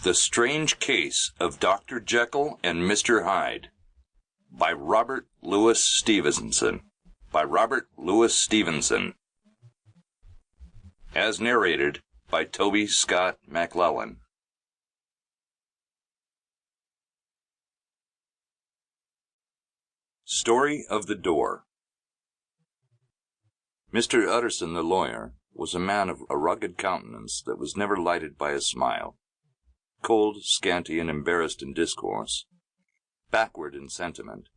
The Strange Case of Dr. Jekyll and Mr. Hyde by Robert Louis Stevenson. As narrated by Toby Scott Mclellan. Story of the Door. Mr. Utterson the lawyer was a man of a rugged countenance that was never lighted by a smile, cold, scanty, and embarrassed in discourse, backward in sentiment,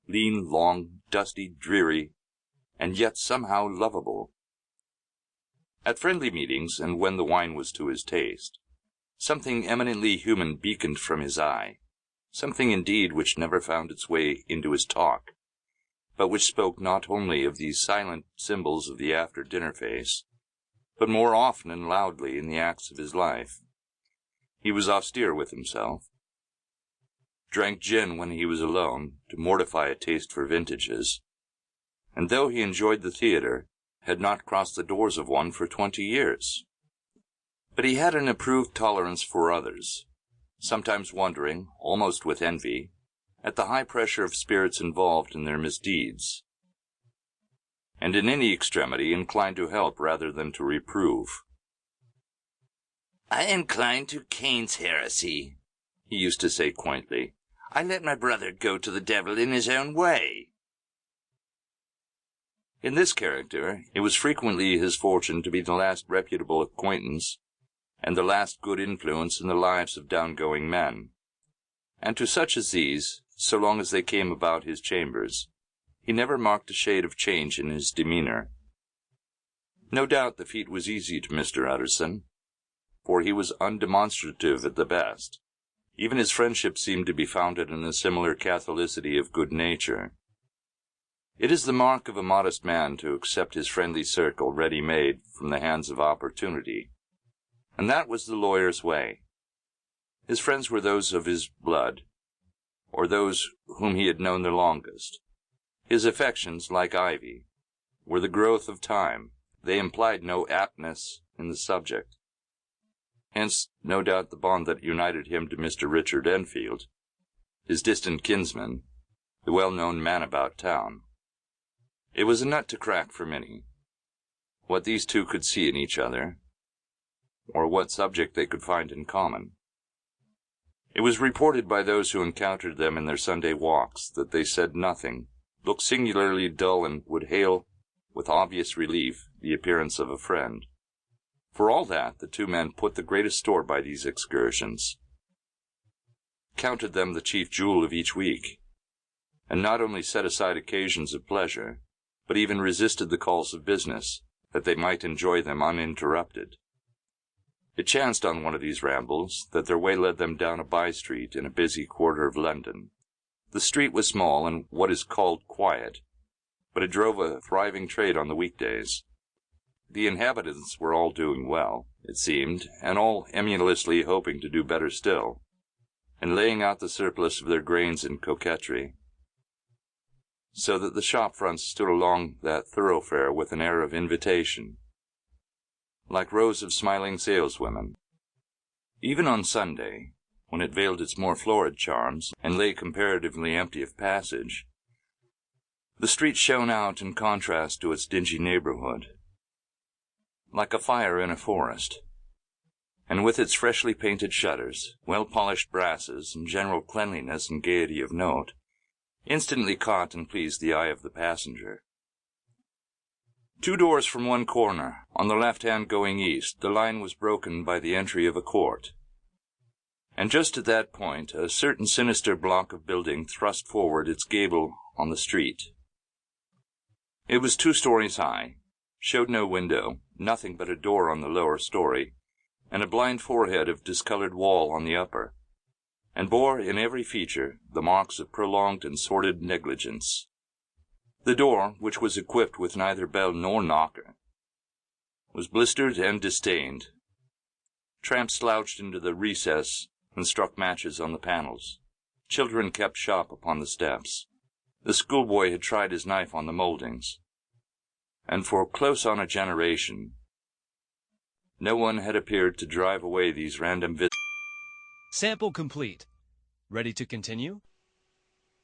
lean, long, dusty, dreary, and yet somehow lovable. At friendly meetings, and when the wine was to his taste, something eminently human beaconed from his eye, something indeed which never found its way into his talk, but which spoke not only of these silent symbols of the after-dinner face, but more often and loudly in the acts of his life. He was austere with himself, drank gin when he was alone to mortify a taste for vintages, and though he enjoyed the theatre, had not crossed the doors of one for 20 years. But he had an approved tolerance for others, sometimes wondering, almost with envy, at the high pressure of spirits involved in their misdeeds, and in any extremity inclined to help rather than to reprove. "I incline to Cain's heresy," he used to say quaintly. "I let my brother go to the devil in his own way." In this character, it was frequently his fortune to be the last reputable acquaintance and the last good influence in the lives of down-going men. And to such as these, so long as they came about his chambers, he never marked a shade of change in his demeanor. No doubt the feat was easy to Mr. Utterson, for he was undemonstrative at the best. Even his friendship seemed to be founded on a similar catholicity of good nature. It is the mark of a modest man to accept his friendly circle ready-made from the hands of opportunity, and that was the lawyer's way. His friends were those of his blood, or those whom he had known the longest. His affections, like ivy, were the growth of time. They implied no aptness in the subject. Hence, no doubt, the bond that united him to Mr. Richard Enfield, his distant kinsman, the well-known man about town. It was a nut to crack for many, what these two could see in each other, or what subject they could find in common. It was reported by those who encountered them in their Sunday walks that they said nothing, looked singularly dull, and would hail with obvious relief the appearance of a friend. For all that, the two men put the greatest store by these excursions, counted them the chief jewel of each week, and not only set aside occasions of pleasure, but even resisted the calls of business, that they might enjoy them uninterrupted. It chanced on one of these rambles that their way led them down a by-street in a busy quarter of London. The street was small and what is called quiet, but it drove a thriving trade on the weekdays. The inhabitants were all doing well, it seemed, and all emulously hoping to do better still, and laying out the surplus of their grains in coquetry, so that the shop fronts stood along that thoroughfare with an air of invitation, like rows of smiling saleswomen. Even on Sunday, when it veiled its more florid charms and lay comparatively empty of passage, the street shone out in contrast to its dingy neighborhood, like a fire in a forest, and with its freshly painted shutters, well-polished brasses, and general cleanliness and gaiety of note, instantly caught and pleased the eye of the passenger. 2 doors from one corner, on the left hand going east, the line was broken by the entry of a court, and just at that point a certain sinister block of building thrust forward its gable on the street. It was 2 stories high, showed no window, nothing but a door on the lower story, and a blind forehead of discolored wall on the upper, and bore in every feature the marks of prolonged and sordid negligence. The door, which was equipped with neither bell nor knocker, was blistered and distained. Tramps slouched into the recess and struck matches on the panels. Children kept shop upon the steps. The schoolboy had tried his knife on the mouldings, and for close on a generation no one had appeared to drive away these random visitors. Sample complete. Ready to continue?